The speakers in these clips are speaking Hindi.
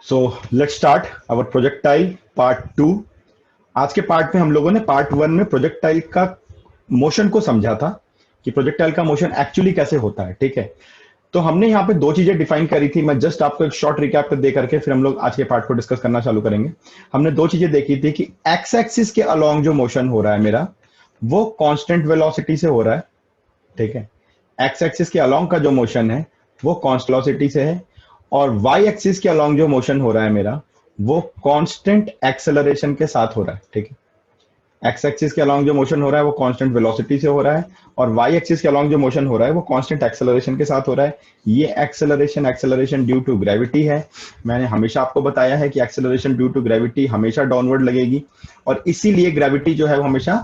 So let's start our projectile part 2। आज के पार्ट में हम लोगों ने पार्ट 1 में प्रोजेक्टाइल का मोशन को समझा था कि प्रोजेक्टाइल का मोशन एक्चुअली कैसे होता है। ठीक है, तो हमने यहाँ पे दो चीजें डिफाइन करी थी। मैं जस्ट आपको एक शॉर्ट रिकैप दे करके फिर हम लोग आज के पार्ट को डिस्कस करना चालू करेंगे। हमने दो चीजें देखी थी कि एक्स एक्सिस के अलोंग जो मोशन हो रहा है मेरा, वो कांस्टेंट वेलोसिटी से हो रहा है। ठीक है, एक्स एक्सिस के अलोंग का जो मोशन है वो कांस्टेंट वेलोसिटी से है, और वाई एक्सिस के अलोंग जो मोशन हो रहा है मेरा, वो कांस्टेंट एक्सेलरेशन के साथ हो रहा है। ठीक है, एक्स एक्सिस के अलोंग जो मोशन हो रहा है वो कांस्टेंट वेलोसिटी से हो रहा है, और वाई एक्सिस के अलोंग जो मोशन हो रहा है वो कांस्टेंट एक्सेलरेशन के साथ हो रहा है। ये acceleration acceleration due to gravity है। मैंने हमेशा आपको बताया है कि एक्सेलरेशन ड्यू टू ग्रेविटी हमेशा डाउनवर्ड लगेगी, और इसीलिए ग्रेविटी जो है वो हमेशा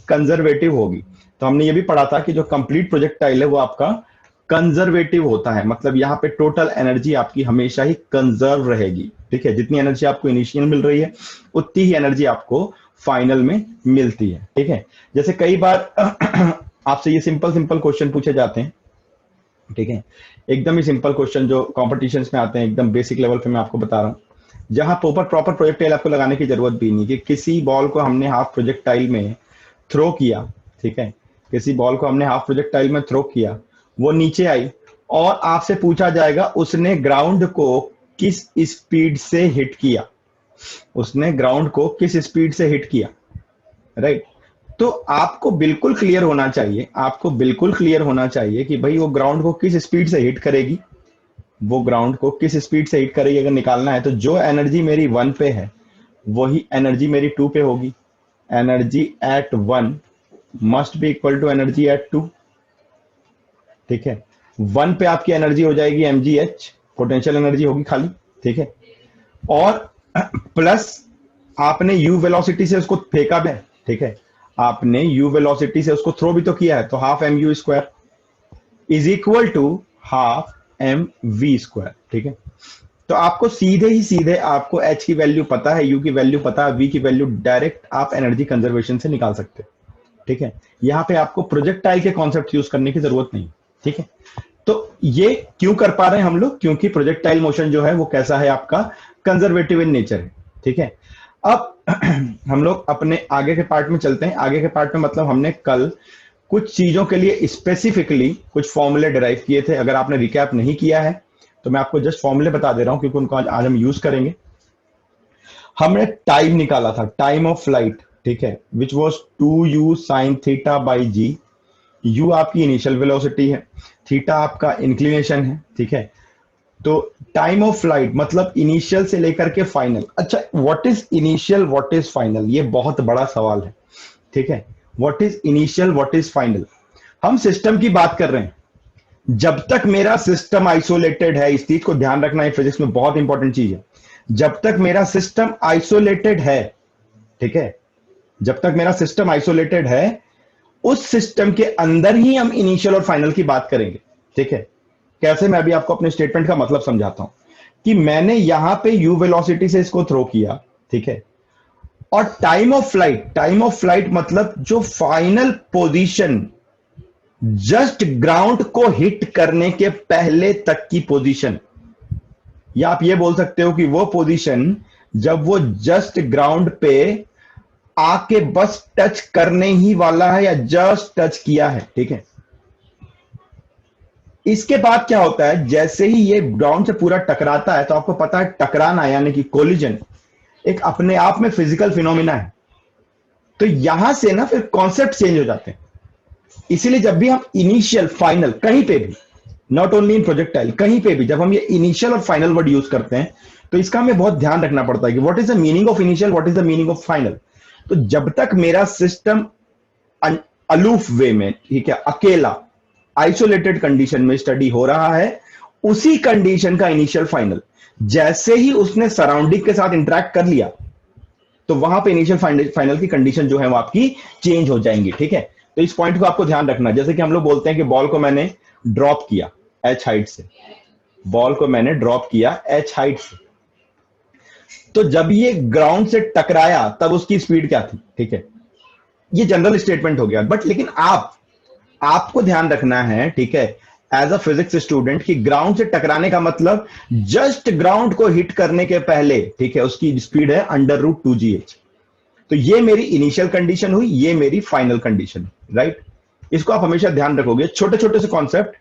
कंजर्वेटिव होगी। तो हमने ये भी पढ़ा था कि जो कंप्लीट प्रोजेक्टाइल है वो आपका कंजर्वेटिव होता है, मतलब यहाँ पे टोटल एनर्जी आपकी हमेशा ही कंजर्व रहेगी। ठीक है, जितनी एनर्जी आपको इनिशियल मिल रही है उतनी ही एनर्जी आपको फाइनल में मिलती है। ठीक है, जैसे कई बार आपसे ये सिंपल सिंपल क्वेश्चन पूछे जाते हैं। ठीक है, एकदम ही सिंपल क्वेश्चन जो कॉम्पिटिशन्स में आते हैं, एकदम बेसिक लेवल पे मैं आपको बता रहा हूँ, जहां प्रॉपर प्रोजेक्टाइल आपको लगाने की जरूरत भी नहीं, कि किसी बॉल को हमने हाफ प्रोजेक्टाइल में थ्रो किया। ठीक है, किसी बॉल को हमने हाफ प्रोजेक्टाइल में थ्रो किया, वो नीचे आई, और आपसे पूछा जाएगा उसने ग्राउंड को किस स्पीड से हिट किया, उसने ग्राउंड को किस स्पीड से हिट किया। राइट, तो आपको बिल्कुल क्लियर होना चाहिए, आपको बिल्कुल क्लियर होना चाहिए कि भाई वो ग्राउंड को किस स्पीड से हिट करेगी, वो ग्राउंड को किस स्पीड से हिट करेगी। अगर निकालना है तो जो एनर्जी मेरी 1 पे है वही एनर्जी मेरी 2 पे होगी। Energy at 1 must be equal to energy at 2। ठीक है, 1 पे आपकी एनर्जी हो जाएगी mgh, पोटेंशियल एनर्जी होगी खाली। ठीक है, और प्लस आपने u वेलोसिटी से उसको फेंका भी। ठीक है, आपने u वेलोसिटी से उसको थ्रो भी तो किया है, तो half mu square is equal to half mv square. ठीक है, तो आपको सीधे ही सीधे आपको h की वैल्यू पता है, u की वैल्यू पता है, v की वैल्यू डायरेक्ट आप एनर्जी कंजर्वेशन से निकाल सकते हैं। ठीक है, यहां पे आपको प्रोजेक्टाइल के कॉन्सेप्ट यूज करने की जरूरत नहीं। ठीक है, तो ये क्यों कर पा रहे हैं हम लोग, क्योंकि प्रोजेक्टाइल मोशन जो है वो कैसा है, आपका कंजर्वेटिव इन नेचर है। ठीक है, अब हम लोग अपने आगे के पार्ट में चलते हैं। आगे के पार्ट में मतलब हमने कल कुछ चीजों के लिए स्पेसिफिकली कुछ फॉर्मूले डिराइव किए थे। अगर आपने रिकैप नहीं किया है तो मैं आपको जस्ट फॉर्मूले बता दे रहा हूं, क्योंकि उनको आज हम यूज करेंगे। हमने टाइम निकाला था, टाइम ऑफ फ्लाइट। ठीक है, which was 2u sine theta by g. u आपकी इनिशियल वेलोसिटी है, थीटा आपका इंक्लिनेशन है। ठीक है, तो टाइम ऑफ फ्लाइट मतलब इनिशियल से लेकर के फाइनल। अच्छा, what is initial, what is final, ये बहुत बड़ा सवाल है। ठीक है, what is initial, what is final. हम सिस्टम की बात कर रहे हैं। जब तक मेरा सिस्टम आइसोलेटेड है, इस चीज को ध्यान रखना है, फिजिक्स में बहुत इंपॉर्टेंट चीज है। जब तक मेरा सिस्टम आइसोलेटेड है, ठीक है, जब तक मेरा सिस्टम आइसोलेटेड है, उस सिस्टम के अंदर ही हम इनिशियल और फाइनल की बात करेंगे। ठीक है, कैसे, मैं अभी आपको अपने स्टेटमेंट का मतलब समझाता हूं कि मैंने यहां पे u वेलोसिटी से इसको थ्रो किया। ठीक है, और टाइम ऑफ फ्लाइट मतलब जो फाइनल पोजीशन, जस्ट ग्राउंड को हिट करने के पहले तक की पोजीशन, या आप ये बोल सकते हो कि वो पोजीशन जब वो जस्ट ग्राउंड पे आके बस टच करने ही वाला है या जस्ट टच किया है। ठीक है, इसके बाद क्या होता है, जैसे ही ये ग्राउंड से पूरा टकराता है, तो आपको पता है टकराना यानी कि कोलिजन एक अपने आप में फिजिकल फिनोमिना है। तो यहां से ना फिर कॉन्सेप्ट चेंज हो जाते हैं। इसीलिए जब भी हम इनिशियल फाइनल कहीं पे भी, नॉट ओनली इन प्रोजेक्टाइल, कहीं पे भी जब हम ये इनिशियल और फाइनल वर्ड यूज करते हैं, तो इसका हमें बहुत ध्यान रखना पड़ता है कि what is the meaning of initial, what is the meaning of final. तो जब तक मेरा सिस्टम अलूफ वे में, ठीक है, अकेला आइसोलेटेड कंडीशन में स्टडी हो रहा है, उसी कंडीशन का इनिशियल फाइनल। जैसे ही उसने सराउंडिंग के साथ इंटरेक्ट कर लिया, तो वहां पे इनिशियल फाइनल की कंडीशन जो है वो आपकी चेंज हो जाएंगी। ठीक है, तो इस पॉइंट को आपको ध्यान रखना। जैसे कि हम लोग बोलते हैं कि बॉल को मैंने ड्रॉप किया h हाइट से, बॉल को मैंने ड्रॉप किया h हाइट से, तो जब ये ग्राउंड से टकराया तब उसकी स्पीड क्या थी। ठीक है, ये जनरल स्टेटमेंट हो गया, बट लेकिन आपको ध्यान रखना है। ठीक है, एज अ फिजिक्स स्टूडेंट कि ग्राउंड से टकराने का मतलब जस्ट ग्राउंड को हिट करने के पहले, ठीक है, उसकी स्पीड है √2gh। तो ये मेरी इनिशियल कंडीशन हुई, ये मेरी फाइनल कंडीशन, राइट। इसको आप हमेशा ध्यान रखोगे, छोटे छोटे से कॉन्सेप्ट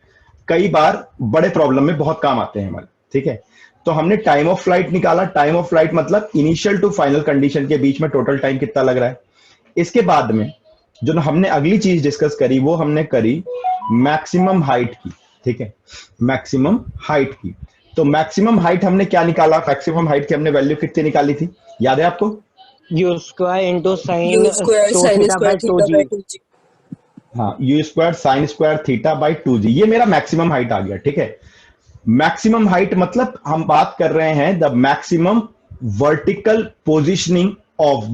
कई बार बड़े प्रॉब्लम में बहुत काम आते हैं हमारे, ठीक है। तो हमने टाइम ऑफ फ्लाइट निकाला, टाइम ऑफ फ्लाइट मतलब इनिशियल टू फाइनल कंडीशन के बीच में टोटल टाइम कितना लग रहा है। इसके बाद में जो हमने अगली चीज डिस्कस करी वो हमने करी मैक्सिमम हाइट की, ठीक है, मैक्सिमम हाइट की। तो मैक्सिमम हाइट हमने क्या निकाला, मैक्सिमम हाइट की हमने वैल्यू कितनी निकाली थी, याद है आपको? u square into sin U square 2 sin theta by square theta 2g। by 2g। हाँ, you square sine square theta by 2g, ये मेरा मैक्सिमम हाइट आ गया, ठीक है। मैक्सिमम हाइट मतलब हम बात कर रहे हैं the maximum vertical positioning of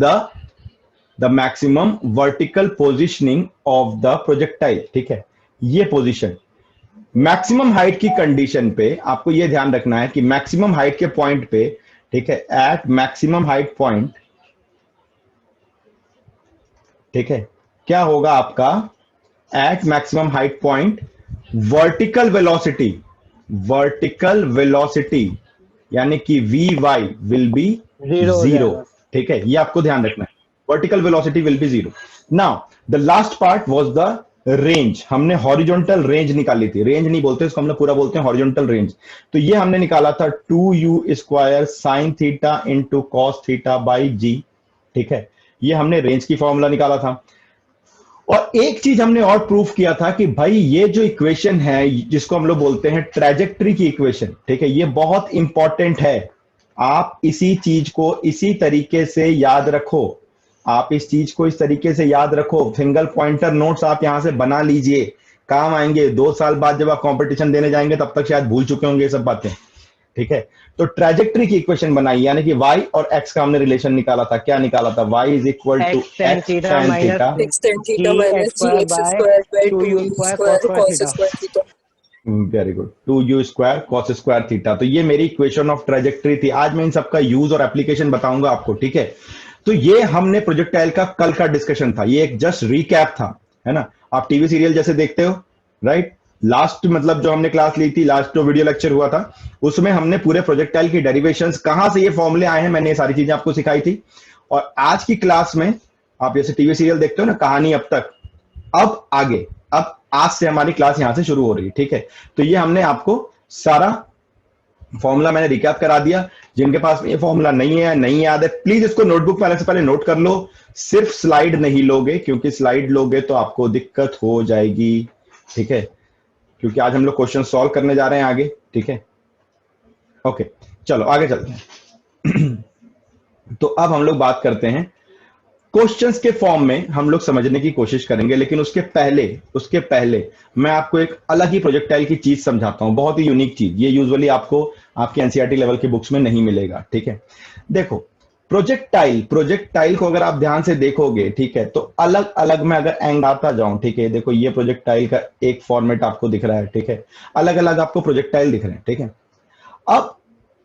the maximum vertical positioning of the projectile, ठीक है, ये पोजीशन। मैक्सिमम हाइट की कंडीशन पे आपको ये ध्यान रखना है कि मैक्सिमम हाइट के पॉइंट पे, ठीक है, एट मैक्सिमम हाइट पॉइंट, ठीक है, क्या होगा आपका at maximum height point vertical velocity यानी कि Vy विल बी जीरो, ठीक है, ये आपको ध्यान रखना है, vertical velocity will be zero. Now the last part was the range. हमने हॉरिजॉन्टल रेंज निकाली थी, रेंज नहीं बोलते इसको, हम लोग पूरा बोलते हैं हॉरिजॉन्टल रेंज। तो ये हमने निकाला था 2u square sine theta into cos theta by g, ठीक है, ये हमने रेंज की फॉर्मूला निकाला था। और एक चीज हमने और प्रूफ किया था कि भाई ये जो इक्वेशन है जिसको हम लोग बोलते हैं ट्रैजेक्टरी की इक्वेशन, ठीक है, ये बहुत इंपॉर्टेंट है। आप इसी चीज को इसी तरीके से याद रखो, आप इस चीज को इस तरीके से याद रखो, सिंगल पॉइंटर नोट्स आप यहां से बना लीजिए, काम आएंगे। 2 साल बाद जब आप कंपटीशन देने जाएंगे तब तक शायद भूल चुके होंगे ये सब बातें, ठीक है। तो ट्रैजेक्टरी की इक्वेशन बनाई, यानी कि y और x का हमने रिलेशन निकाला था। क्या निकाला था? y is equal to x tan theta x tan theta minus gx squared by 2u square cos square theta। Very good, 2u square cos square theta. तो ये मेरी इक्वेशन ऑफ ट्रैजेक्टरी थी। आज मैं इन सबका यूज और एप्लीकेशन बताऊंगा आपको, ठीक है। तो ये हमने प्रोजेक्टाइल का कल का डिस्कशन था, ये एक जस्ट रिकैप था, है ना। आप टीवी सीरियल जैसे देखते हो, राइट। लास्ट मतलब जो हमने क्लास ली थी, लास्ट जो वीडियो लेक्चर हुआ था, उसमें हमने पूरे प्रोजेक्टाइल की डेरिवेशंस, कहां से ये फॉर्मूले आए हैं, मैंने ये सारी चीजें आपको सिखाई थी। और आज की क्लास में आप जैसे टीवी सीरियल देखते हो ना, कहानी अब तक, अब आगे, अब आज से हमारी क्लास यहां से शुरू हो रही है, ठीक है। तो ये हमने आपको सारा फॉर्मूला मैंने रिकैप करा दिया। जिनके पास ये फॉर्मूला नहीं है, नहीं याद है, प्लीज इसको नोटबुक पहले से पहले नोट कर लो। सिर्फ स्लाइड नहीं लोगे, क्योंकि स्लाइड लोगे तो आपको दिक्कत हो जाएगी, ठीक है, क्योंकि आज हम लोग क्वेश्चन सॉल्व करने जा रहे हैं आगे, ठीक है। ओके, चलो आगे चलते हैं। तो अब हम लोग बात करते हैं क्वेश्चंस के फॉर्म में, हम लोग समझने की कोशिश करेंगे, लेकिन उसके पहले मैं आपको एक अलग ही प्रोजेक्टाइल की चीज समझाता हूं, बहुत ही यूनिक चीज। ये यूजुअली आपको आपकी एनसीईआरटी लेवल की बुक्स में नहीं मिलेगा, ठीक है। देखो, प्रोजेक्टाइल को अगर आप ध्यान से देखोगे, ठीक है, तो अलग अलग मैं अगर एंग आता जाऊं, ठीक है, देखो ये प्रोजेक्टाइल का एक फॉर्मेट आपको दिख रहा है, ठीक है, अलग अलग आपको प्रोजेक्टाइल दिख रहे हैं, ठीक है। अब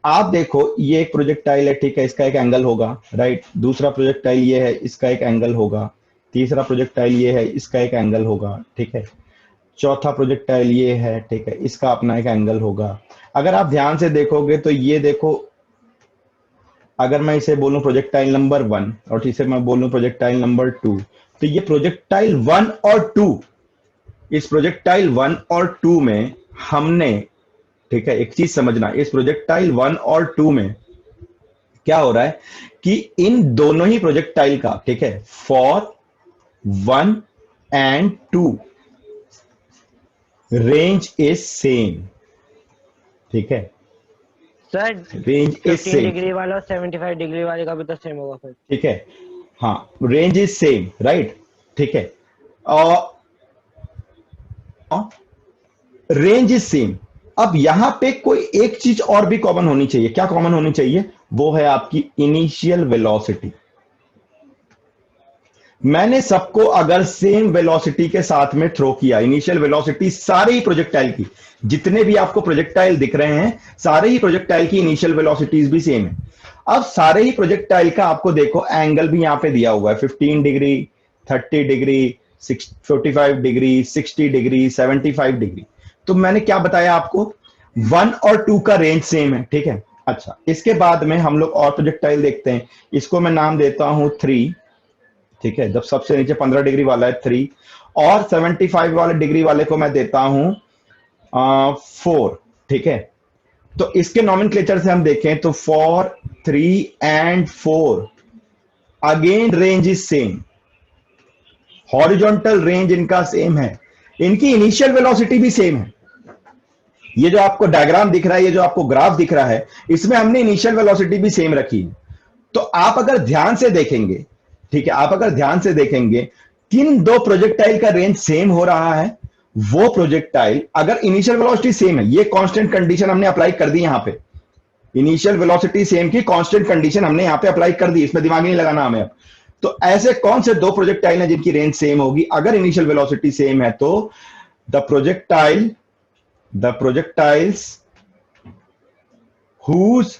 आप देखो, ये एक प्रोजेक्टाइल है, ठीक है, इसका एक एंगल होगा, राइट। दूसरा प्रोजेक्टाइल ये है, इसका एक एंगल होगा। तीसरा प्रोजेक्टाइल ये है, इसका एक एंगल होगा, ठीक है। चौथा प्रोजेक्टाइल ये है, ठीक है, इसका अपना एक एंगल होगा। अगर आप ध्यान से देखोगे तो ये देखो, अगर मैं इसे बोलूं प्रोजेक्टाइल नंबर 1 और इसे मैं बोलूं प्रोजेक्टाइल नंबर 2, तो ये प्रोजेक्टाइल 1 और 2, इस प्रोजेक्टाइल 1 और 2 में हमने, ठीक है, एक चीज समझना, इस प्रोजेक्टाइल 1 और 2 में क्या हो रहा है कि इन दोनों ही प्रोजेक्टाइल का, ठीक है, for 1 and 2 range is same, ठीक है, sir range is 15 same, degree वाला और 75 डिग्री वाले का भी तो सेम होगा फिर, ठीक है। हाँ, रेंज इज सेम, राइट, ठीक है, और रेंज इज सेम। अब यहां पे कोई एक चीज और भी कॉमन होनी चाहिए। क्या कॉमन होनी चाहिए? वो है आपकी इनिशियल वेलोसिटी। मैंने सबको अगर सेम वेलोसिटी के साथ में थ्रो किया, इनिशियल वेलोसिटी सारे ही प्रोजेक्टाइल की, जितने भी आपको प्रोजेक्टाइल दिख रहे हैं, सारे ही प्रोजेक्टाइल की इनिशियल वेलोसिटीज भी सेम है। अब सारे ही प्रोजेक्टाइल का आपको देखो एंगल भी यहां पे दिया हुआ है, 15 degree, 30 degree, 45 degree, 60 degree, 75 degree. तो मैंने क्या बताया आपको, 1 और 2 का रेंज सेम है, ठीक है। अच्छा, इसके बाद में हम लोग और प्रोजेक्टाइल देखते हैं। इसको मैं नाम देता हूं 3, ठीक है। जब सबसे नीचे 15 डिग्री वाला है 3, और 75 वाले डिग्री वाले को मैं देता हूं 4, ठीक है। तो इसके नॉमेनक्लेचर से हम देखें तो 4, 3 and 4 again range is same, horizontal range इनका सेम है, इनकी इनिशियल वेलोसिटी भी सेम है। ये जो आपको डायग्राम दिख रहा है, ये जो आपको ग्राफ दिख रहा है, इसमें हमने इनिशियल वेलोसिटी भी सेम रखी है। तो आप अगर ध्यान से देखेंगे, ठीक है, आप अगर ध्यान से देखेंगे, किन दो प्रोजेक्टाइल का रेंज सेम हो रहा है, वो प्रोजेक्टाइल अगर इनिशियल वेलोसिटी सेम है, ये कांस्टेंट कंडीशन हमने अप्लाई कर दी यहां पे, इनिशियल वेलोसिटी सेम की कांस्टेंट कंडीशन हमने यहां पे अप्लाई कर दी, इसमें दिमाग नहीं लगाना हमें अब। तो ऐसे कौन से दो प्रोजेक्टाइल हैं जिनकी रेंज सेम होगी अगर इनिशियल वेलोसिटी सेम है? तो the projectiles whose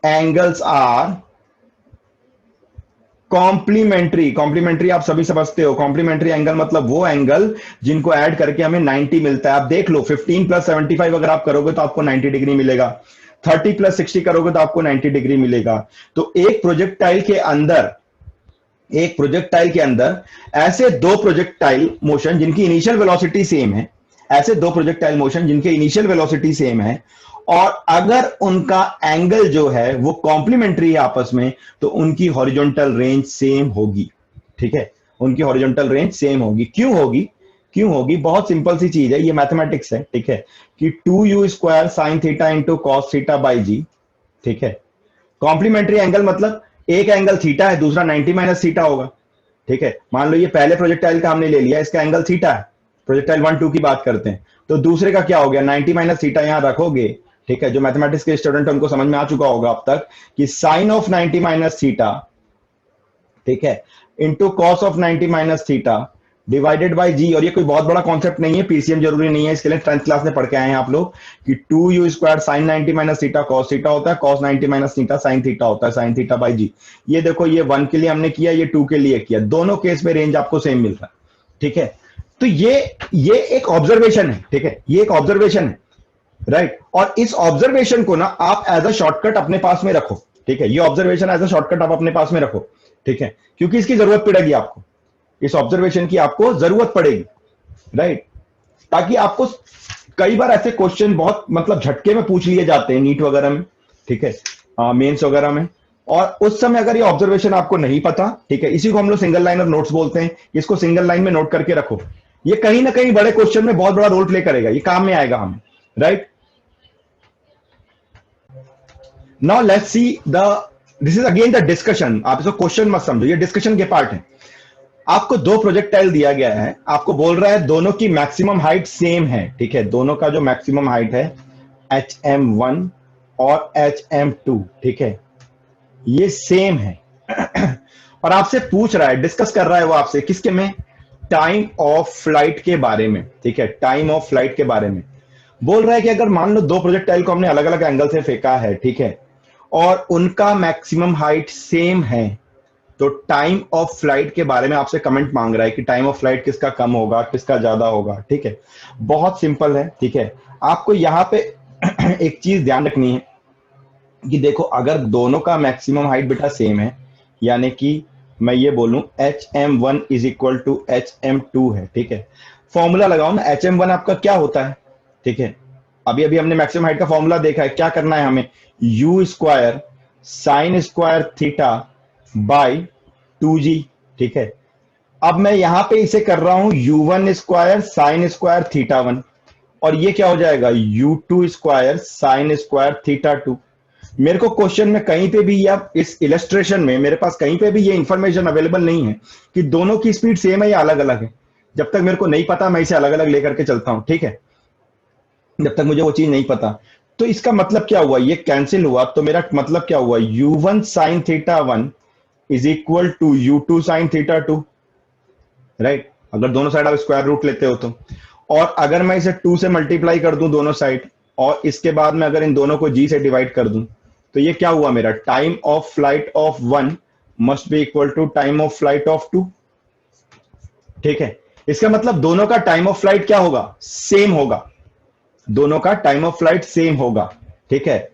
angles are complementary आप सभी समझते हो। कॉम्प्लीमेंट्री एंगल मतलब वो एंगल जिनको ऐड करके हमें 90 मिलता है। आप देख लो, 15 प्लस 75 अगर आप करोगे तो आपको 90 डिग्री मिलेगा, 30 प्लस 60 करोगे तो आपको 90 डिग्री मिलेगा। तो एक प्रोजेक्टाइल के अंदर ऐसे दो प्रोजेक्टाइल मोशन जिनकी इनिशियल वेलोसिटी सेम है, ऐसे दो प्रोजेक्टाइल मोशन जिनके इनिशियल वेलोसिटी सेम है, और अगर उनका एंगल जो है वो कॉम्प्लीमेंट्री है आपस में, तो उनकी हॉरिजॉन्टल रेंज सेम होगी, ठीक है। उनकी हॉरिजॉन्टल रेंज सेम होगी। क्यों होगी? बहुत सिंपल सी चीज है, ये मैथमेटिक्स है, ठीक है, कि 2u² sin theta into cos theta by g, ठीक है। कॉम्प्लीमेंट्री एंगल मतलब एक एंगल थीटा है, दूसरा 90 माइनस थीटा होगा, ठीक है। मान लो ये पहले प्रोजेक्टाइल का हमने ले लिया, इसका एंगल थीटा है, प्रोजेक्टाइल 1, 2 की बात करते हैं, तो दूसरे का क्या हो गया, 90 माइनस थीटा यहां रखोगे, ठीक है। जो मैथमेटिक्स के स्टूडेंट है उनको समझ में आ चुका होगा अब तक कि साइन ऑफ 90 माइनस थीटा, ठीक है, into cos of 90 minus theta divided by g. और ये कोई बहुत बड़ा कॉन्सेप्ट नहीं है, पीसीएम जरूरी नहीं है इसके लिए, 10th क्लास में पढ़ के आए हैं आप लोग कि 2u² sin 90 minus theta cos theta होता है, cos 90 minus theta sine theta होता है, साइन थीटा बाई जी। ये देखो, ये 1 के लिए हमने किया, ये 2 के लिए किया, दोनों केस में रेंज आपको सेम मिल रहा है, ठीक है। तो ये एक ऑब्जर्वेशन है, ठीक है, ये एक ऑब्जर्वेशन है, राइट। और इस ऑब्जर्वेशन को ना आप एज अ शॉर्टकट अपने पास में रखो, ठीक है। ये ऑब्जर्वेशन एज अ शॉर्टकट आप अपने पास में रखो, ठीक है, क्योंकि इसकी जरूरत पड़ेगी आपको, इस ऑब्जर्वेशन की आपको जरूरत पड़ेगी, राइट। ताकि आपको कई बार ऐसे क्वेश्चन बहुत मतलब झटके में पूछ लिए जाते हैं नीट वगैरह में, ठीक है, मेंस वगैरह में, और उस समय अगर ये ऑब्जर्वेशन आपको नहीं पता, ठीक है, इसी को हम लोग सिंगल लाइन और नोट्स बोलते हैं, इसको सिंगल लाइन में नोट करके रखो। ये कहीं ना कहीं बड़े क्वेश्चन में बहुत बड़ा रोल प्ले करेगा, ये काम में आएगा हमें, right. Now let's see this is again the discussion. आप इसको क्वेश्चन मत समझो, ये डिस्कशन के पार्ट है। आपको दो प्रोजेक्टाइल दिया गया है, आपको बोल रहा है दोनों की मैक्सिमम हाइट सेम है, ठीक है, दोनों का जो मैक्सिमम हाइट है HM1 और HM2, ठीक है, ये सेम है। और आपसे पूछ रहा है, डिस्कस कर रहा है वो आपसे किसके में, टाइम ऑफ फ्लाइट के बारे में, ठीक है, टाइम ऑफ फ्लाइट के बारे में बोल रहा है कि अगर मान लो दो प्रोजेक्टाइल को हमने अलग अलग एंगल से फेंका है, ठीक है, और उनका मैक्सिमम हाइट सेम है, तो टाइम ऑफ फ्लाइट के बारे में आपसे कमेंट मांग रहा है कि टाइम ऑफ फ्लाइट किसका कम होगा, किसका ज्यादा होगा, ठीक है। बहुत सिंपल है, ठीक है। आपको यहां पे एक चीज ध्यान रखनी है कि देखो, अगर दोनों का मैक्सिमम हाइट बेटा सेम है, यानी कि मैं ये बोलूं HM1 is equal to HM2 है, ठीक है, फॉर्मूला लगाओ ना, HM1 आपका क्या होता है, ठीक है, अभी अभी हमने मैक्सिमम हाइट का फॉर्मूला देखा है, क्या करना है हमें, u² sin square theta by 2g, ठीक है। अब मैं यहां पे इसे कर रहा हूं u1² sin स्क्वायर थीटा 1, और ये क्या हो जाएगा u2² sin स्क्वायर थीटा 2। मेरे को क्वेश्चन में कहीं पे भी, या इस इलस्ट्रेशन में मेरे पास कहीं पे भी ये इंफॉर्मेशन अवेलेबल नहीं है कि दोनों की स्पीड सेम है या अलग अलग है। जब तक मेरे को नहीं पता मैं इसे अलग अलग लेकर के चलता हूं, ठीक है, जब तक मुझे वो चीज नहीं पता। तो इसका मतलब क्या हुआ, ये कैंसिल हुआ, तो मेरा मतलब क्या हुआ, u1 sin theta 1 is equal to u2 sin theta 2, right. अगर दोनों साइड आप स्क्वायर रूट लेते हो तो, और अगर मैं इसे 2 से मल्टीप्लाई कर दूं दोनों साइड, और इसके बाद में अगर इन दोनों को g से डिवाइड कर दूं, तो ये क्या हुआ, मेरा time of flight of 1 must be equal to time of flight of 2, ठीक है। इसका मतलब दोनों का टाइम ऑफ फ्लाइट क्या होगा, सेम होगा, दोनों का टाइम ऑफ फ्लाइट सेम होगा, ठीक है।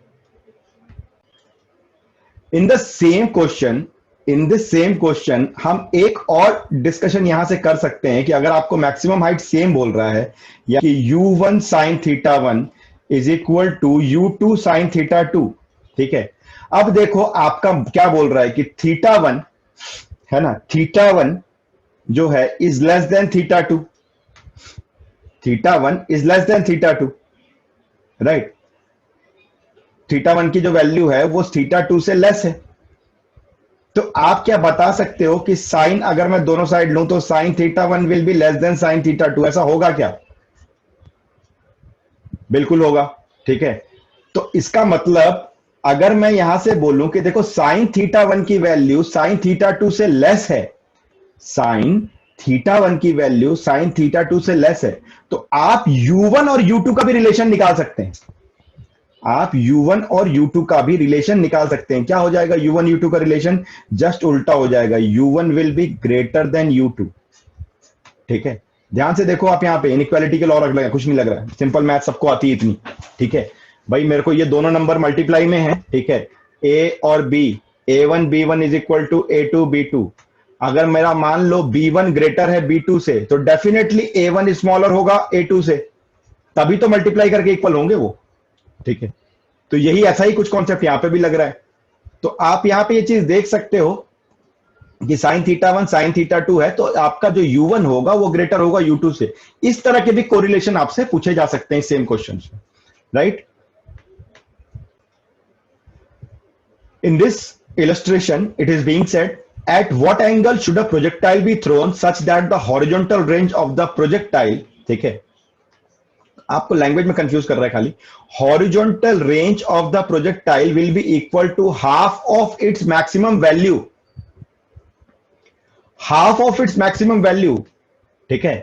In the same question, in the same question हम एक और डिस्कशन यहां से कर सकते हैं कि अगर आपको मैक्सिमम हाइट सेम बोल रहा है, या कि u1 sin θ1 is equal to u2 sin θ2, ठीक है। अब देखो आपका क्या बोल रहा है कि θ1 है ना, θ1 जो है is less than θ2, θ1 is less than θ2, right. θ1 की जो वैल्यू है वो θ2 से लेस है। तो आप क्या बता सकते हो कि साइन अगर मैं दोनों साइड लूं तो sine θ1 will be less then sine θ2, ऐसा होगा क्या? बिल्कुल होगा, ठीक है। तो इसका मतलब अगर मैं यहां से बोलूं कि देखो साइन θ1 की वैल्यू साइन θ2 से लेस है, साइन θ1 की वैल्यू साइन θ2 से लेस है, तो आप u1 और u2 का भी रिलेशन निकाल सकते हैं। आप u1 और u2 का भी रिलेशन निकाल सकते हैं। क्या हो जाएगा u1 u2 का रिलेशन? जस्ट उल्टा हो जाएगा, u1 will be greater than u2, ठीक है। ध्यान से देखो आप, यहां पे इनइक्वालिटी के लॉ रख लगा, कुछ नहीं लग रहा है, सिंपल मैथ सबको आती है इतनी, ठीक है भाई। मेरे को ये दोनों नंबर मल्टीप्लाई में है, ठीक है, a और b, a1 b1 is equal to a2 b2। अगर मेरा मान लो b1 ग्रेटर है b2 से, तो डेफिनेटली a1 स्मॉलर होगा a2 से, तभी तो मल्टीप्लाई करके इक्वल होंगे वो, ठीक है। तो यही ऐसा ही कुछ कॉन्सेप्ट यहां पे भी लग रहा है। तो आप यहां पे ये चीज देख सकते हो कि साइन θ1 साइन θ2 है, तो आपका जो u1 होगा वो ग्रेटर होगा u2 से। इस तरह के भी कोरिलेशन आपसे पूछे जा सकते हैं सेम क्वेश्चन में, right. In this illustration, it is being said, at what angle should a projectile be thrown such that the horizontal range of the projectile, ठीक है, आपको लैंग्वेज में कंफ्यूज कर रहा है खाली, horizontal range of the projectile will be equal to half of its maximum value, half of its maximum value, ठीक है।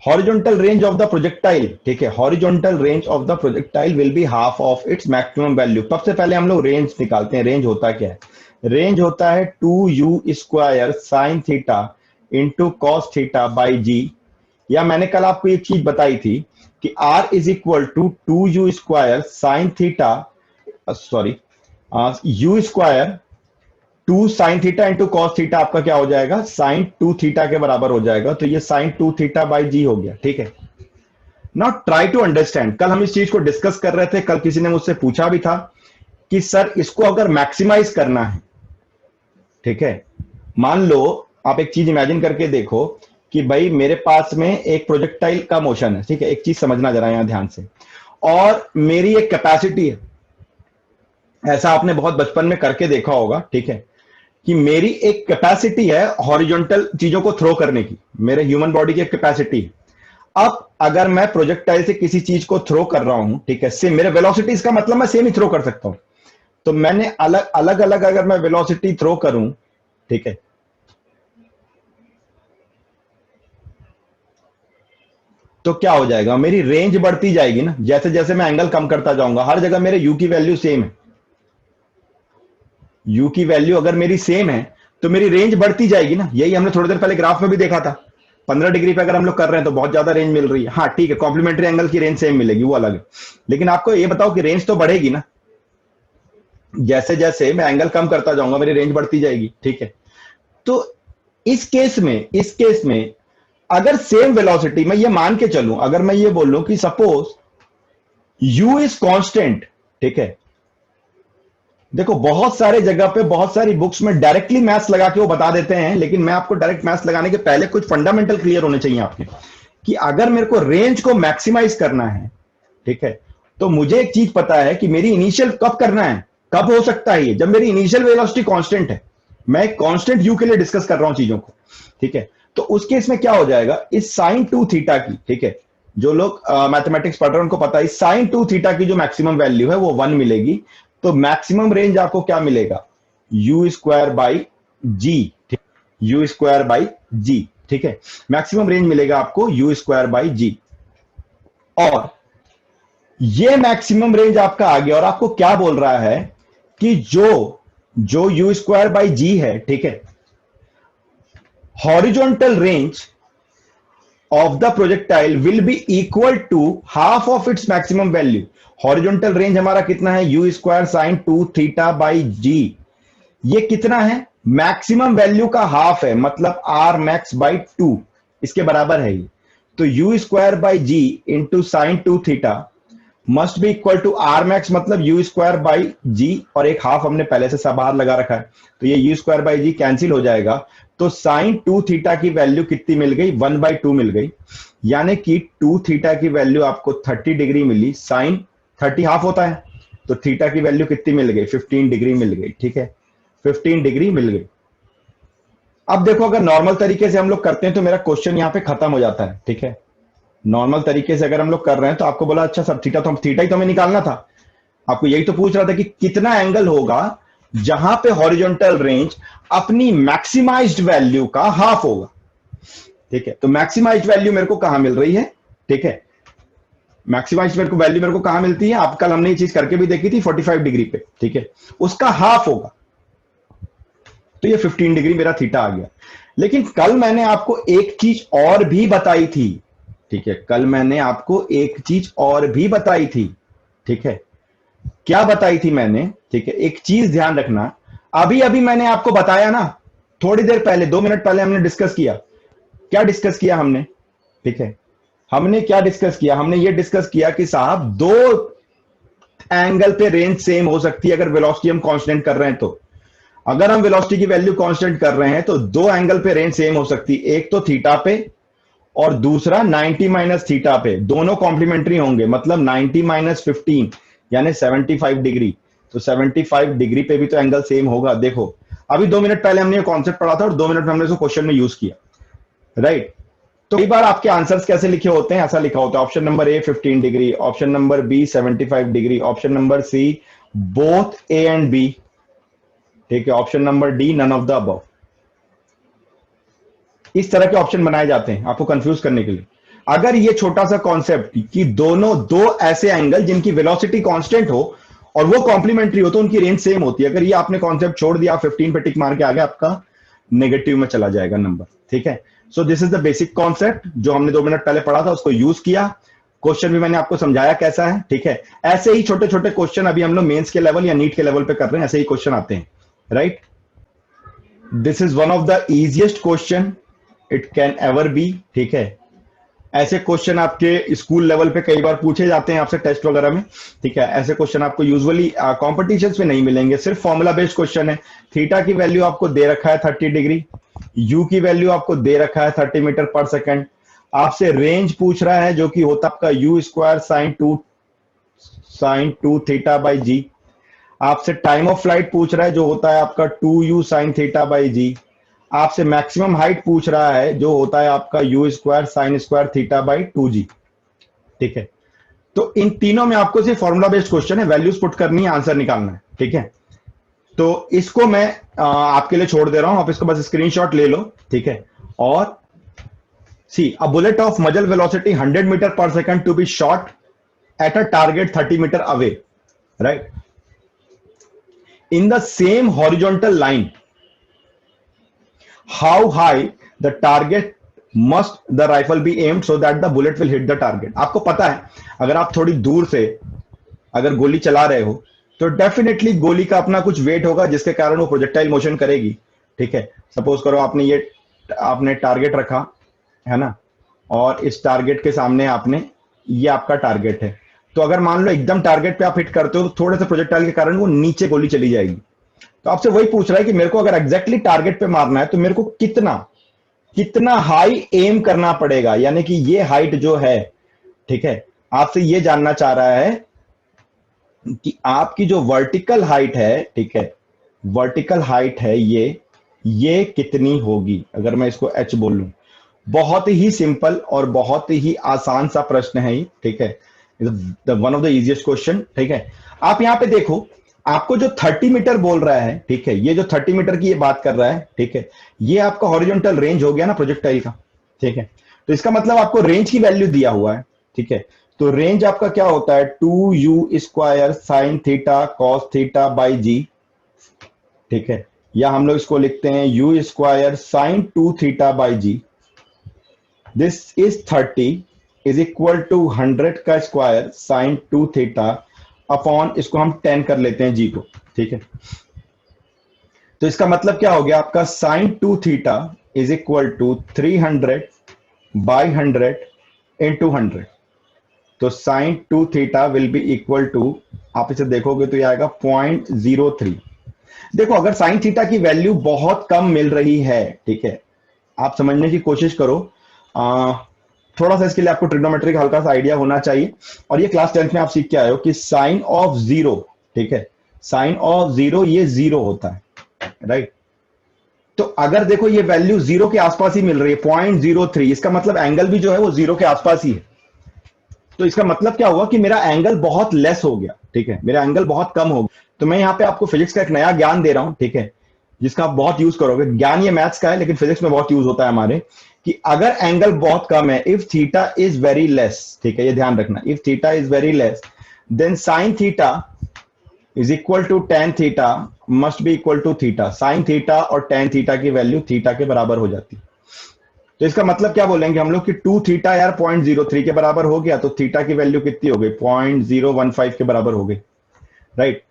horizontal range of the projectile, ठीक है, horizontal range of the projectile will be half of its maximum value। सबसे पहले हम लोग रेंज निकालते हैं। रेंज होता क्या है? रेंज होता है 2u square sine theta into cos theta by g, या मैंने कल आपको एक चीज बताई थी कि r is equal to 2u square sine theta, sorry u square 2 sine theta into cos theta, आपका क्या हो जाएगा, साइन 2 थीटा के बराबर हो जाएगा। तो ये साइन 2 थीटा बाई जी हो गया, ठीक है। नाउ ट्राई टू अंडरस्टैंड, कल हम इस चीज को डिस्कस कर रहे थे, कल किसी ने मुझसे पूछा भी था कि सर इसको अगर मैक्सिमाइज करना है, ठीक है, मान लो आप एक चीज इमेजिन करके देखो कि भाई मेरे पास में एक प्रोजेक्टाइल का मोशन है, ठीक है, एक चीज समझना जरा यहां ध्यान से, और मेरी एक कैपेसिटी है, ऐसा आपने बहुत बचपन में करके देखा होगा, ठीक है, कि मेरी एक कैपेसिटी है हॉरिजॉन्टल चीजों को थ्रो करने की, मेरे ह्यूमन बॉडी की एक कैपेसिटी। अब अगर मैं प्रोजेक्टाइल से किसी चीज को थ्रो कर रहा हूं, ठीक है, सेम मेरे वेलोसिटी, इसका मतलब मैं सेम ही थ्रो कर सकता हूं। तो मैंने अलग अलग अगर मैं वेलोसिटी थ्रो करूं, ठीक है, तो क्या हो जाएगा, मेरी रेंज बढ़ती जाएगी ना, जैसे जैसे मैं एंगल कम करता जाऊंगा। हर जगह मेरे यू की वैल्यू सेम है, यू की वैल्यू अगर मेरी सेम है तो मेरी रेंज बढ़ती जाएगी ना। यही हमने थोड़ी देर पहले ग्राफ में भी देखा था। 15 डिग्री पे अगर हम लोग कर रहे हैं तो बहुत ज्यादा रेंज मिल रही है, हाँ ठीक है, कॉम्प्लीमेंट्री एंगल की रेंज सेम मिलेगी, वो अलग है। लेकिन आपको ये बताओ कि रेंज तो बढ़ेगी ना, जैसे जैसे मैं एंगल कम करता जाऊंगा मेरी रेंज बढ़ती जाएगी, ठीक है। तो इस केस में अगर सेम वेलोसिटी, मैं ये मान के चलूं, अगर मैं ये बोल लूं कि सपोज u इज कांस्टेंट, ठीक है, देखो बहुत सारे जगह पे बहुत सारी बुक्स में डायरेक्टली मैथ्स लगा के वो बता देते हैं, लेकिन मैं आपको डायरेक्ट मैथ्स लगाने के पहले कुछ फंडामेंटल क्लियर होने चाहिए आपके, कि अगर मेरे को रेंज को मैक्सिमाइज करना है, ठीक है, तो मुझे एक चीज पता है कि मेरी इनिशियल कब करना है, कब हो सकता है ये, जब मेरी इनिशियल वेलोसिटी कांस्टेंट है। मैं कांस्टेंट यू के लिए डिस्कस कर रहा हूं चीजों को, ठीक है। तो उस केस में क्या हो जाएगा, इस साइन 2 थीटा की, ठीक है, जो लोग मैथमेटिक्स पढ़ रहे हैं उनको पता है साइन 2 थीटा की जो मैक्सिमम वैल्यू है वो 1 मिलेगी। तो मैक्सिमम रेंज आपको क्या मिलेगा, u square by g, u square by g, ठीक है, मैक्सिमम रेंज मिलेगा आपको यू स्क्वायर बाई जी। और ये मैक्सिमम रेंज आपका आ गया, और आपको क्या बोल रहा है कि जो यू स्क्वायर बाई जी है, ठीक है, horizontal range of the projectile will be equal to half of its maximum value. Horizontal range हमारा कितना है, u square sine 2 theta by g. ये कितना है, मैक्सिमम वैल्यू का हाफ है, मतलब आर मैक्स बाई 2, इसके बराबर है ये. तो u square by g into sine 2 theta must be equal to R max, मतलब u स्क्वायर बाई जी, और एक हाफ हमने पहले से बाहर लगा रखा है, तो ये u square by g cancel हो जाएगा. तो साइन 2 थीटा की वैल्यू कितनी मिल गई, 1/2 मिल गई, यानी कि 2 थीटा की वैल्यू आपको 30 डिग्री मिली. साइन 30 हाफ होता है, तो थीटा की वैल्यू कितनी मिल गई, 15 डिग्री मिल गई. ठीक है, 15 डिग्री मिल गई. अब देखो, अगर नॉर्मल तरीके से हम लोग करते हैं तो मेरा क्वेश्चन यहां पे खत्म हो जाता है. ठीक है, नॉर्मल तरीके से अगर हम लोग कर रहे हैं तो आपको बोला अच्छा सब थीटा, तो हम थीटा ही तो हमें निकालना था. आपको यही तो पूछ रहा था कि कितना एंगल होगा जहां पे हॉरिजॉन्टल रेंज अपनी मैक्सिमाइज्ड वैल्यू का हाफ होगा. ठीक है, तो मैक्सिमाइज्ड वैल्यू मेरे को कहां मिल रही है. ठीक है, मैक्सिमाइज्ड वैल्यू मेरे को कहां मिलती है, आप कल हमने ये चीज करके भी देखी थी 45 डिग्री पे. ठीक है, उसका हाफ होगा, तो ये 15 डिग्री मेरा थीटा आ गया. लेकिन कल मैंने आपको एक चीज और भी बताई थी. ठीक है, कल मैंने आपको एक चीज और भी बताई थी. ठीक है, क्या बताई थी मैंने. ठीक है, एक चीज ध्यान रखना, अभी अभी मैंने आपको बताया ना, थोड़ी देर पहले 2 मिनट पहले हमने डिस्कस किया. क्या डिस्कस किया हमने. ठीक है, हमने क्या डिस्कस किया, हमने ये डिस्कस किया कि साहब दो एंगल पे रेंज सेम हो सकती है अगर वेलोसिटी हम कांस्टेंट कर रहे हैं. तो अगर हम वेलोसिटी की वैल्यू कांस्टेंट कर रहे हैं तो दो एंगल पे रेंज सेम हो सकती है, एक तो थीटा पे और दूसरा 90 माइनस थीटा पे. दोनों कॉम्प्लीमेंट्री होंगे, मतलब 90 माइनस 15 यानी 75 डिग्री. तो 75 डिग्री पे भी तो एंगल सेम होगा. देखो, अभी 2 मिनट पहले हमने ये कॉन्सेप्ट पढ़ा था और 2 मिनट में हमने इसको क्वेश्चन में यूज किया. राइट, तो कई बार आपके आंसर्स कैसे लिखे होते हैं, ऐसा लिखा होता है, option number A 15 degree, option number B 75 degree, option number C both A and B. ठीक है, option number D none of the above. इस तरह के ऑप्शन बनाए जाते हैं आपको कंफ्यूज करने के लिए. अगर ये छोटा सा कॉन्सेप्ट कि दोनों दो ऐसे एंगल जिनकी वेलोसिटी कांस्टेंट हो और वो कॉम्प्लीमेंट्री हो तो उनकी रेंज सेम होती है, अगर ये आपने कॉन्सेप्ट छोड़ दिया, 15 पे टिक मार के आगे, आपका नेगेटिव में चला जाएगा नंबर. ठीक है, so this is the basic concept जो हमने 2 मिनट पहले पढ़ा था, उसको यूज किया. क्वेश्चन भी मैंने आपको समझाया कैसा है. ठीक है, ऐसे ही छोटे छोटे क्वेश्चन अभी हम लोग मेंस के लेवल या नीट के लेवल पे कर रहे हैं, ऐसे ही क्वेश्चन आते हैं. Right, this is one of the easiest question it can ever be. ठीक है, ऐसे क्वेश्चन आपके स्कूल लेवल पे कई बार पूछे जाते हैं आपसे टेस्ट वगैरह में. ठीक है, ऐसे क्वेश्चन आपको यूजुअली कॉम्पिटिशन्स में नहीं मिलेंगे, सिर्फ फॉर्मूला बेस्ड क्वेश्चन है. थीटा की वैल्यू आपको दे रखा है 30 डिग्री, यू की वैल्यू आपको दे रखा है 30 मीटर पर सेकंड, आपसे रेंज पूछ रहा है जो कि होता आपका u square sine 2 theta by g, आपसे टाइम ऑफ फ्लाइट पूछ रहा है जो होता है आपका 2u sine theta by g, आपसे मैक्सिमम हाइट पूछ रहा है जो होता है आपका u square sine square theta by 2g. ठीक है, तो इन तीनों में आपको सिर्फ फॉर्मूला बेस्ड क्वेश्चन है, वैल्यूज पुट करनी है, आंसर निकालना है. ठीक है, तो इसको मैं आपके लिए छोड़ दे रहा हूं, आप इसको बस स्क्रीनशॉट ले लो. ठीक है, और see a bullet of muzzle velocity 100 meter पर second to be shot at a target 30 meter away. Right, in the same horizontal line, how high the target must the rifle be aimed so that the bullet will hit the target. आपको पता है अगर आप थोड़ी दूर से अगर गोली चला रहे हो तो डेफिनेटली गोली का अपना कुछ वेट होगा जिसके कारण वो प्रोजेक्टाइल मोशन करेगी. ठीक है, सपोज करो आपने टारगेट रखा है ना, और इस टारगेट के सामने आपने, ये आपका टारगेट है, तो अगर मान लो एकदम टारगेट पे आप हिट करते हो तो थोड़े से प्रोजेक्टाइल के कारण वो नीचे गोली चली जाएगी. तो आपसे वही पूछ रहा है कि मेरे को अगर एग्जैक्टली टारगेट पे मारना है तो मेरे को कितना हाई एम करना पड़ेगा, यानी कि ये हाइट जो है. ठीक है, आपसे ये जानना चाह रहा है कि आपकी जो वर्टिकल हाइट है, ठीक है, वर्टिकल हाइट है ये कितनी होगी. अगर मैं इसको h बोल लूं, बहुत ही सिंपल और बहुत ही आसान सा प्रश्न है. ठीक है, one of the easiest question. ठीक है, आप यहां पे देखो, आपको जो 30 मीटर बोल रहा है, ठीक है, ये जो 30 मीटर की ये बात कर रहा है, ठीक है, ये आपका हॉरिजॉन्टल रेंज हो गया ना प्रोजेक्टाइल का. ठीक है, तो इसका मतलब आपको रेंज की वैल्यू दिया हुआ है. ठीक है, तो रेंज आपका क्या होता है, 2u square sine theta cos theta by g. ठीक है, या हम लोग इसको लिखते हैं u square sine 2 theta by g. This is 30 is equal to 100 का स्क्वायर साइन 2 थीटा अपॉन, इसको हम 10 कर लेते हैं जी को, ठीक है। तो इसका मतलब क्या हो गया आपका, sine 2 theta is equal to 300 by 100 into 100। तो sine 2 theta will be equal to, आप इसे देखोगे तो ये आएगा 0.03। देखो अगर साइन थीटा की वैल्यू बहुत कम मिल रही है, ठीक है, आप समझने की कोशिश करो, थोड़ा सा इसके लिए आपको ट्रिग्नोमेट्री का हल्का सा आइडिया होना चाहिए। और ये क्लास 10th में आप सीख के आए हो कि साइन ऑफ जीरो, ठीक है, साइन ऑफ जीरो ये जीरो होता है, राइट। तो अगर देखो ये वैल्यू जीरो के आसपास ही मिल रही है 0.03, इसका मतलब एंगल भी जो है वो जीरो के आसपास ही है। तो इसका मतलब क्या हुआ कि मेरा एंगल बहुत लेस हो गया, ठीक है, मेरा एंगल बहुत कम हो गया। तो मैं यहाँ पे आपको फिजिक्स का एक नया ज्ञान दे रहा हूं, ठीक है, जिसका आप बहुत यूज करोगे। ज्ञान ये मैथ्स का है लेकिन फिजिक्स में बहुत यूज होता है हमारे, कि अगर एंगल बहुत कम है, if theta is very less, ठीक है, ये ध्यान रखना, if theta is very less then sine theta is equal to tan theta must be equal to theta. Sine theta और टेन थीटा की वैल्यू थीटा के बराबर हो जाती है। तो इसका मतलब क्या बोलेंगे हम लोग कि 2 थीटा यार 0.03 के बराबर हो गया, तो थीटा की वैल्यू कितनी हो गई, 0.015 के बराबर हो गई, राइट।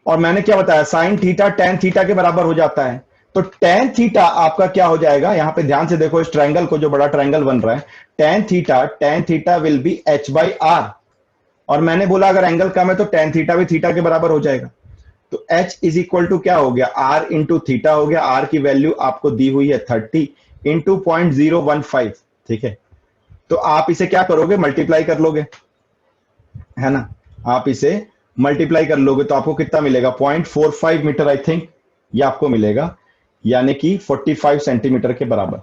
और मैंने क्या बताया, साइन थीटा टेन थीटा के बराबर हो जाता है। तो टेन थीटा आपका क्या हो जाएगा, यहां पे ध्यान से देखो इस ट्रायंगल को, जो बड़ा ट्रायंगल बन रहा है, tan theta will B h/r। और मैंने बोला अगर एंगल कम है तो टेन थीटा भी थीटा के बराबर हो जाएगा। तो h इज इक्वल टू क्या हो गया, r इंटू थीटा हो गया। r की वैल्यू आपको दी हुई है 30 इंटू 0.015, ठीक है। तो आप इसे क्या करोगे, मल्टीप्लाई कर लोगे, है ना, आप इसे मल्टीप्लाई कर लोगे तो आपको कितना मिलेगा, 0.45 मीटर आई थिंक ये आपको मिलेगा, यानी कि 45 सेंटीमीटर के बराबर।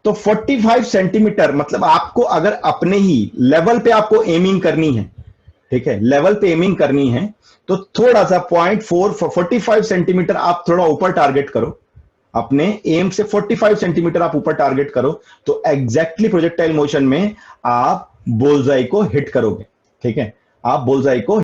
तो 45 सेंटीमीटर मतलब आपको अगर अपने ही लेवल पे आपको एमिंग करनी है, ठीक है, लेवल पे एमिंग करनी है, तो थोड़ा सा 45 सेंटीमीटर आप थोड़ा ऊपर टारगेट करो, अपने एम से 45 सेंटीमीटर आप ऊपर टारगेट करो, तो एग्जैक्टली प्रोजेक्टाइल मोशन में आप बुलजाई को हिट करोगे, ठीक है, आप बुलजाई को